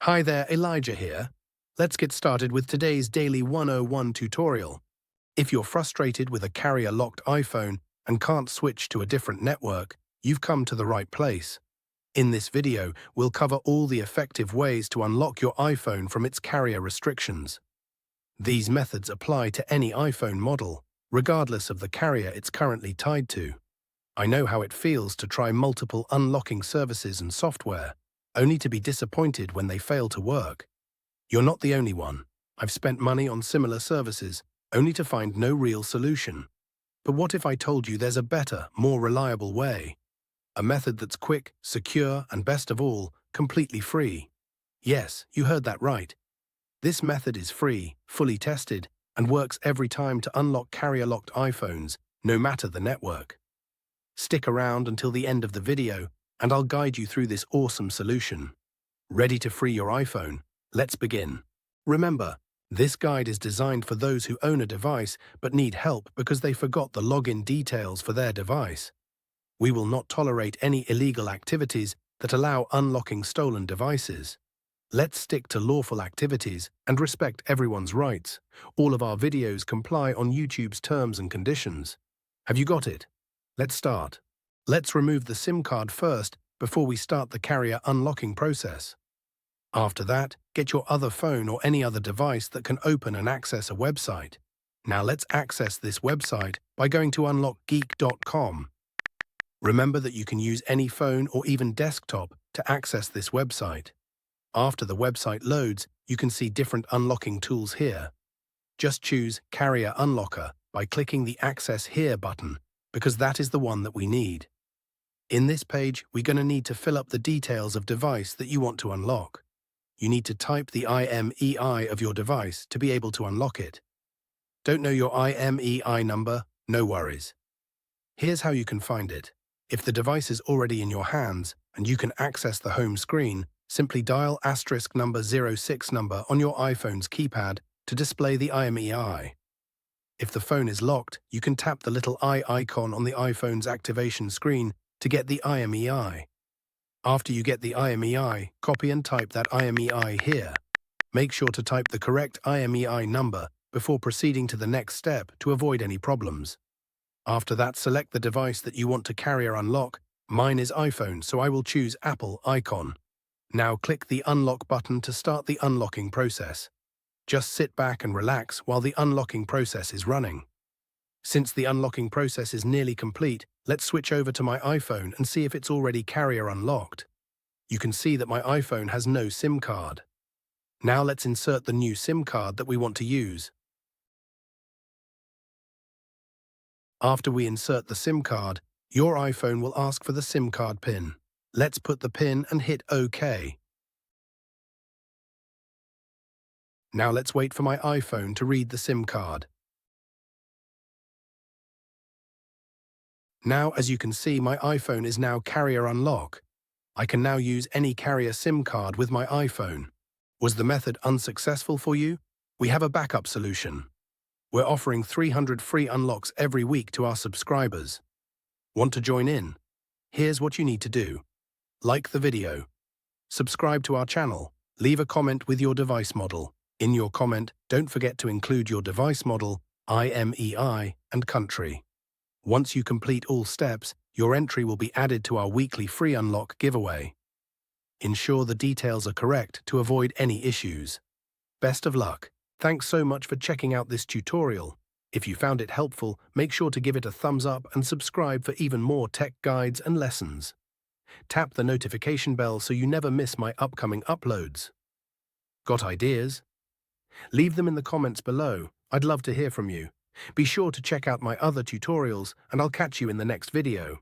Hi there, Elijah here. Let's get started with today's Daily 101 tutorial. If you're frustrated with a carrier-locked iPhone and can't switch to a different network, you've come to the right place. In this video, we'll cover all the effective ways to unlock your iPhone from its carrier restrictions. These methods apply to any iPhone model, regardless of the carrier it's currently tied to. I know how it feels to try multiple unlocking services and software, only to be disappointed when they fail to work. You're not the only one. I've spent money on similar services, only to find no real solution. But what if I told you there's a better, more reliable way? A method that's quick, secure, and best of all, completely free. Yes, you heard that right. This method is free, fully tested, and works every time to unlock carrier-locked iPhones, no matter the network. Stick around until the end of the video, and I'll guide you through this awesome solution. Ready to free your iPhone? Let's begin. Remember, this guide is designed for those who own a device but need help because they forgot the login details for their device. We will not tolerate any illegal activities that allow unlocking stolen devices. Let's stick to lawful activities and respect everyone's rights. All of our videos comply on YouTube's terms and conditions. Have you got it? Let's start. Let's remove the SIM card first before we start the carrier unlocking process. After that, get your other phone or any other device that can open and access a website. Now let's access this website by going to unlockgeek.com. Remember that you can use any phone or even desktop to access this website. After the website loads, you can see different unlocking tools here. Just choose Carrier Unlocker by clicking the Access Here button, because that is the one that we need. In this page, we're going to need to fill up the details of device that you want to unlock. You need to type the IMEI of your device to be able to unlock it. Don't know your IMEI number? No worries. Here's how you can find it. If the device is already in your hands and you can access the home screen, simply dial *06 number on your iPhone's keypad to display the IMEI. If the phone is locked, you can tap the little eye icon on the iPhone's activation screen to get the IMEI. After you get the IMEI, copy and type that IMEI here. Make sure to type the correct IMEI number before proceeding to the next step to avoid any problems. After that, select the device that you want to carrier unlock. Mine is iPhone, so I will choose Apple icon. Now click the unlock button to start the unlocking process. Just sit back and relax while the unlocking process is running. Since the unlocking process is nearly complete, let's switch over to my iPhone and see if it's already carrier unlocked. You can see that my iPhone has no SIM card. Now let's insert the new SIM card that we want to use. After we insert the SIM card, your iPhone will ask for the SIM card PIN. Let's put the PIN and hit OK. Now let's wait for my iPhone to read the SIM card. Now, as you can see, my iPhone is now carrier unlock. I can now use any carrier SIM card with my iPhone. Was the method unsuccessful for you? We have a backup solution. We're offering 300 free unlocks every week to our subscribers. Want to join in? Here's what you need to do. Like the video. Subscribe to our channel. Leave a comment with your device model. In your comment, don't forget to include your device model, IMEI, and country. Once you complete all steps, your entry will be added to our weekly free unlock giveaway. Ensure the details are correct to avoid any issues. Best of luck. Thanks so much for checking out this tutorial. If you found it helpful, make sure to give it a thumbs up and subscribe for even more tech guides and lessons. Tap the notification bell so you never miss my upcoming uploads. Got ideas? Leave them in the comments below. I'd love to hear from you. Be sure to check out my other tutorials, and I'll catch you in the next video.